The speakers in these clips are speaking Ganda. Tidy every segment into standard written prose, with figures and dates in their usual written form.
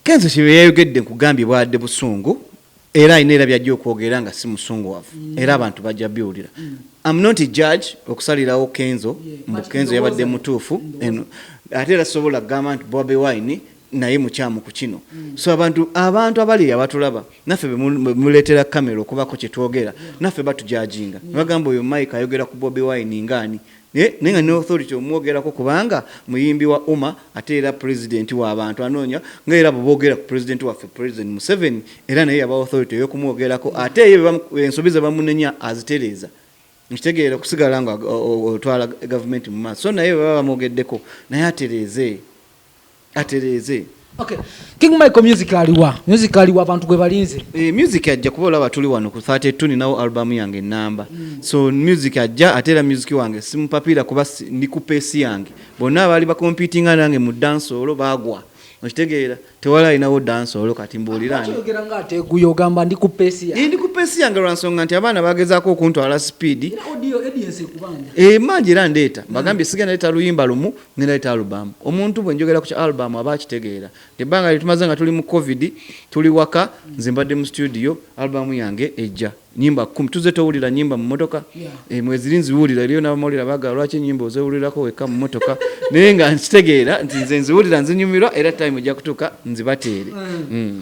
Kenzo kibe yayogedde nkugambye bwadde busungu era ina byajja okwogera nga si musunguwavu era abantu bajja biwulira. I'm not a judge okusalirawo Kenzo Kenzo yabadde mutuufu ate era sobola kugamba nti Bobi Wine naye mukyamu ku kino. So abantu abali abatulaba naffe muleetera kamera okubako kye twogera naffe batujajinga bagamba oyo Mike ayogera ku Bobi Wine ngani nenga no authority omwogerako kubanga muyimbi wa umma ate era president wa abantu anoonya nga era boogera ku president waffe President Museveni era naye yaba authority yokumwogerako ate ye ensobiza bamunenya azitereza nkitegeera kusigala nga otwala government mu maaso so naye baba bamwogeddeko naye atereze. Okay. King Michael musically wa abantu gwe balinze. Music ajja kubola batuli wano ku 32 ninawo album yange namba. So music ajja atera music wange simpapira kuba ndi ku pace yange. Bonna bali ba competing nange mu dance olo bagwa. Okitegeera tewala inawo dance olo kati mbulirani. Kyogera ngate guyogamba ndi ku pace yange. Ndi ku pace yange lwansonga nti abaana bagezaako okuntwala speed. Audio EDDY kubanja. Manjira ndeta bagambye sigenda leta luyimba lumu ngenda leta album. Omuntu bwe njogera ku album abakitegeera. Tebanga litumaze nga tuli mu covid tuli waka nzimbadde mu studio album yange ejja. Nyimba 10 tuze towulira nyimba mu motoka mwezi linzi wulira liyo n'abamawulira baga lwaki nyimba ozewulirako weka mu motoka naye nga nkitegeera nti nze nziwulira nzinyumirwa era time ojja kutuuka nzibateere.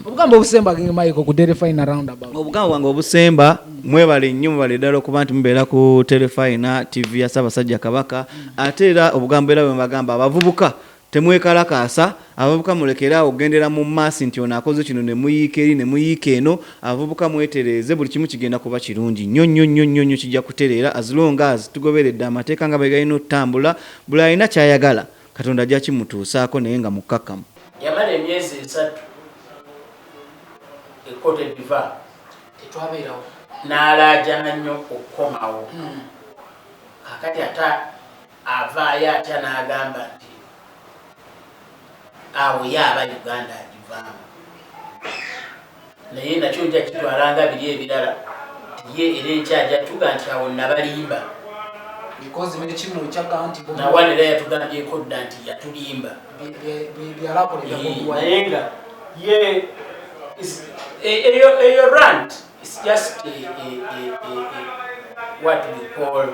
Obugambo obusemba King Michael ku Telefine roundabout. Obugambo wange obusemba mwebale nnyo mubale ddala okuba nti mubeera ku Telefine TV ya Ssaabasajja Kabaka ate era obugambo era bwe bagamba abavubuka temwekalakaasa abavubuka mulekera ogendera mu maasi nti ono akoze kino ne muyiika eri ne muyiika eno abavubuka mwetereeze buli kimu kigenda kuba kirungi nnyo kijja kutereera as long as tugoberedde amateeka nga bwe galina otambula buli alina kyayagala Katonda ajja kimutuusaako naye nga mukkakkamu. Yamala emyezi 3 e Cote d'Ivoire tetwabeerawo n'alaajana nnyo okukomawo kakati ata avaayo atya n'agamba nti awo yaba Uganda agivaamu naye nakyo nja kitwalanga biri ebirala ye era enkyaja tuga nti awo nabalimba because mwe kimu kyaga nti nawanera yatugambyeko dda nti yatulimba naye nga ye eyo rant is just what we call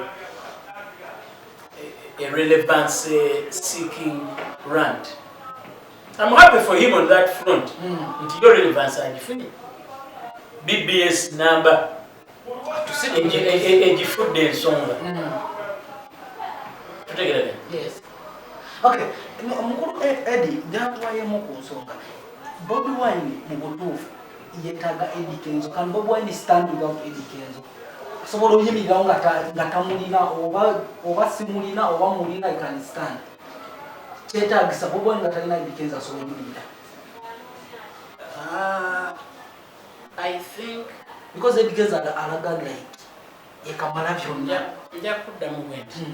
a relevance seeking rant. I'm happy for him on that front. It's your relevance and BBS number to see a food and song. Yes. Okay. Eddie, that's why I'm concerned. Bobi Wine mubutufu yetaga Eddie Kenzo. Can Bobi Wine stand without Edddy Kenzo? So what do you mean nga tamulina oba simulina oba mulina I can stand. Chetagisa Bobi Wine ngatalina Eddie Kenzo so mulina. I think because Eddie Kenzo alaga like yekamala byonna. Njakudda mu bwenti.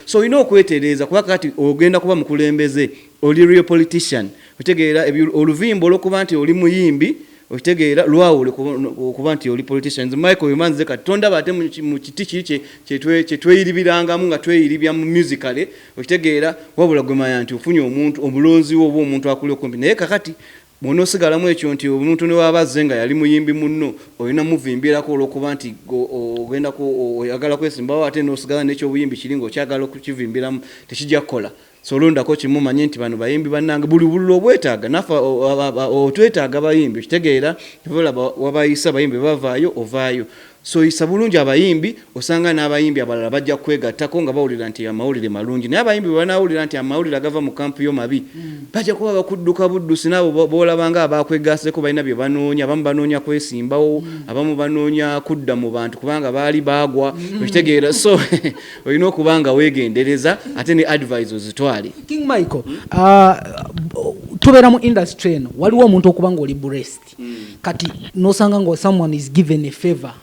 So okwetereeza kuba kati ogenda kuba mukulembeze oli real politician otegeera oluvimbo lokuba nti oli muyimbi otegeera lwawule kuba nti oli politician. Michael Yumanze katonda bate mu kiti kiki kyetweyiribirangamu nga tweyiribya mu musicale otegeera wabula gwemanya nti ofunye omuntu omulonzi wo oba omuntu akuli okumpi naye kakati monosigalamu ekyo nti omuntu ne wabazze nga yali muyimbi munno olina muvimbirako olwokuba nti ogenda oyagala kwesimbawo ate n'osigala n'ekyobuyimbi kiri ng'okyagala okukivimbiramu tekijja kukola. So olondako kimu manye nti bano bayimbi bannange buli bululu obwetaaga nafa otwetaaga bayimbi kitegeera olaba wabayisa bayimbi bavaayo ovaayo. So isa bulungi abayimbi osanga n'abayimbi abalala bajja kwegattako nga bawulira nti amawulire malungi naye abayimbi banawulira nti amawulire agava mu kampu yo mabi bajja kuba bakudduka buddusi nabo boolabanga abakwegasseko balina bye banoonya abamu banoonya kwesimbawo abamu banoonya kudda mu bantu kubanga baali baagwa okitegeera. So olina okubanga weegendereza ate ne advisors zitwale. King Michael tubeera mu industry eno waliwo omuntu okuba nga oli blessed kati nosanga nga someone is given a favor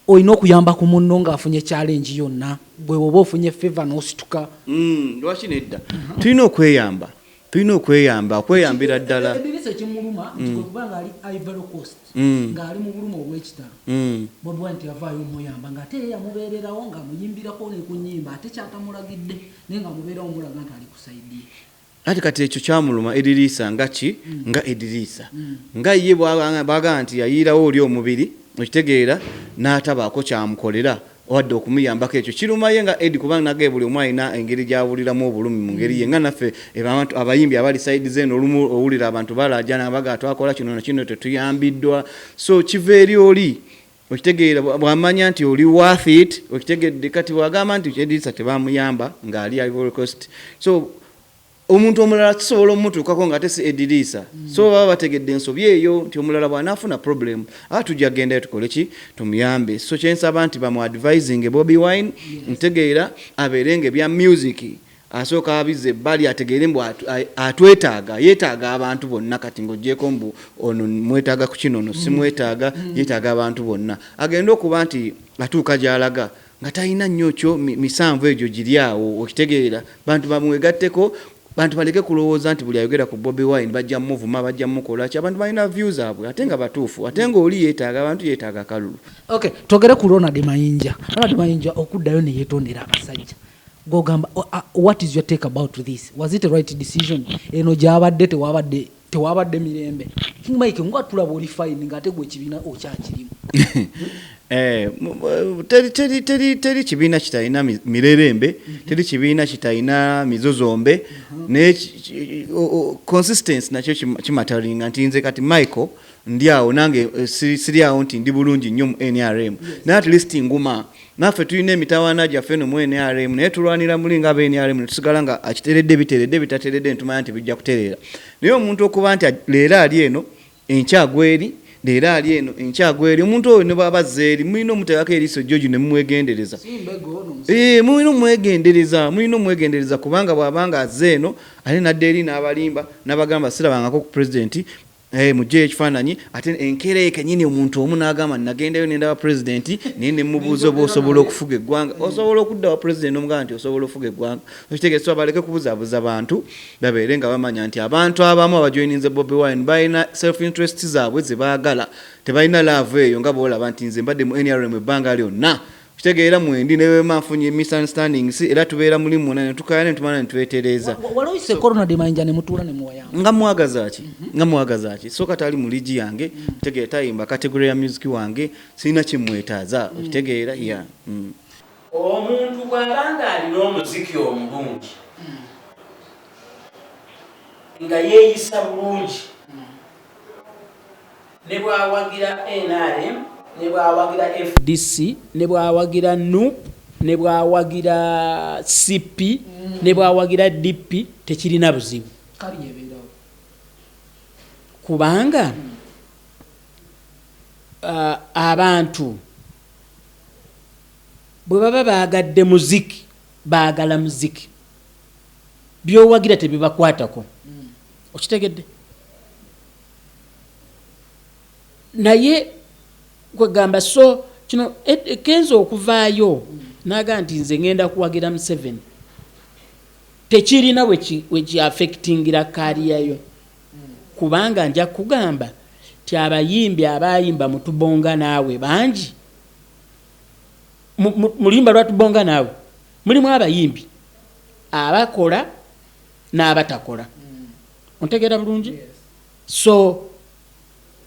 oyina okuyamba ku munno ng'afunye challenge yonna bwe woba ofunye favor n'osituka. Lwaki nedda tulina okweyamba okweyambira ddala. Ebirisa kimuluma nti kwe kubanga ali Ivory Coast ng'ali mu buluma obw'ekitalo Bobi Wine yavaayo omuyamba ng'ate ye yamubeererawo ng'amuyimbirako ne ku nnyimba ate kyatamulagidde naye ng'amubeerawo omulaga nti ali ku sayidi ye. ati kati ekyo kyamuluma Edirisa nga Edirisa nga ye baga nti yayirawo oli omubiri okitegeera n'atabaako kyamukolera wadde okumuyambako ekyo kiruma ye nga Eddie kubanga nage buli omu alina engeri gy'awuliramu obulumi mu ngeri ye nga naffe abantu abayimbi abali side zeno olumu owulira abantu balajana baga twakola kino na kino tetuyambiddwa so kiva eri oli okitegeera bwamanya nti oli worth it okitegedde kati bwagamba nti Edirisa tebamuyamba ng'ali Ivory Coast so omuntu omulala kisobola omutuukako nga tesi Edirisa so baba bategedde ensobi eyo nti omulala bw'anaafuna problem tujja genda tukole ki tumuyambe so kyensaba nti bamu advising Bobi Wine ntegeera abeerenge bya music asooka abize ebbali ategeere mbu atwetaaga yeetaaga abantu bonna kati ng'oggyeko mbu ono mwetaaga ku kino ono simwetaaga yeetaaga abantu bonna agenda okuba nti atuuka gy'alaga nga talina nnyo kyo misanvu egyo giri awo okitegeera bantu bamwegatteko bantu baleke kulowooza nti buli ayogera ku Bobi Wine bajja muvuma bajja mukola ki abantu balina views abwe ate nga batuufu ate nga oli yeetaaga abantu yeetaaga kalulu. Okay, togere ku Ronald Mayinja okuddayo ne yeetondera abasajja gogamba what is your take about this? Was it a right decision? Eno gyabadde tewabadde mirembe Mike ngo atulaba oli fine ngate gwe kibina okyakirimu teri kibiina kitalina mirerembe teri kibiina kitalina mizozombe ne consistency nakyo kimatalinga nti nze kati Michael ndi awo nange siri awo nti ndi bulungi nnyo mu NRM na at least nguma naffe tulina emitawaana gyaffe no mu NRM naye tulwanira mulinga aba NRM ne tusigala nga akiteredde bitateredde ntumanya nti bijja kutereera naye omuntu okuba nti leero ali eno enkyagweri leero ali eno enkyagweri omuntu oyo ne baba zeeri mulina omuteekako eriiso George ne mumwegendereza mulina omwegendereza kubanga bw'abanga azze eno ate nadde eri n'abalimba n'abagamba sirabangako ku pulezidenti mujje ekifaananyi ate enkeera kenyini omuntu omu n'agamba nagendayo nendaba pulezidenti naye ne mubuuza oba osobola okufuga eggwanga osobola okudda wa pulezidenti omugamba nti osobola okufuga eggwanga okitegeeza baleke kubuzaabuza bantu babeere nga bamanya nti abantu abamu abajoyininze Bobi Wine balina self interest zaabwe ze baagala tebalina love eyo nga boolaba nti nze mbadde mu NRM ebbanga lyonna kitegeera mwendi ne mafunye misunderstandings era tubeera mulimu muna ne tukaya ne tumana ne twetereza waloise corona de Mayinja ne mutuula ne muwayamba nga mwagaza ki so katali mu ligi yange kitegeera tayimba category ya music wange sina kimwetaaza kitegeera ya omuntu bw'abanga alina omuziki omulungi nga yeeyisa bulungi ne bw'awagira NRM ne bw'awagira FDC ne bw'awagira NUP ne bw'awagira CP ne bw'awagira DP tekirina buzibu kubanga abantu bwe baba baagadde muziki baagala muziki by'owagira tebibakwatako okitegedde naye kwegamba so kino Kenzo okuvaayo naga nti nze ngenda kuwagira Museveni tekirina we affectingira kariyayo kubanga nja kugamba ti abayimbi abayimba mutubonga naawe bangi mulimba lwatubonga naawe mulimu abayimbi abakola n'abatakola ontegeera bulungi so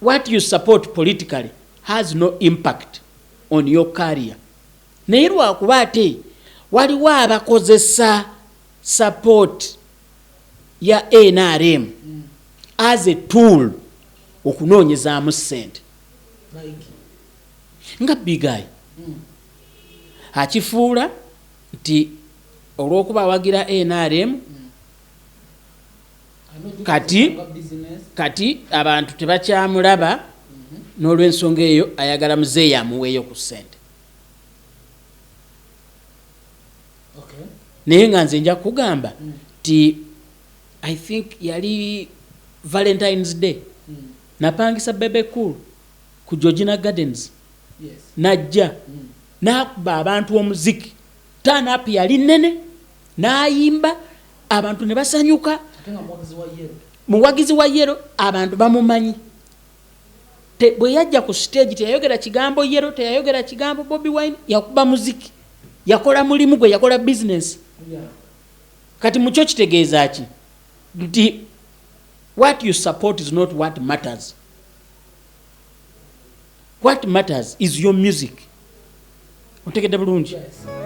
what you support politically has no impact on your career. Naye lwakuba ate waliwo abakozesa support ya NRM as a tool okunoonyezaamu ssente nga bigayi akifuula nti olw'okuba awagira NRM kati abantu tebakyamulaba n'olw'ensonga eyo ayagala muzeeyi amuweeyo ku ssente naye nga nze nja kugamba ti I think yali Valentine's Day napangisa Bebe Cool ku Georgina Gardens najja n'akuba abantu omuziki turn-up yali nnene n'ayimba abantu ne basanyuka muwagizi wa yero abantu bamumanyi bwe yajja ku stage teyayogera kigambo yero teyayogera kigambo Bobi Wine yakuba muziki yakola mulimu gwe yakola business kati mucho kitegeeza ki what you support is not what matters. What matters is your music. Otegedde bulungi. Yes.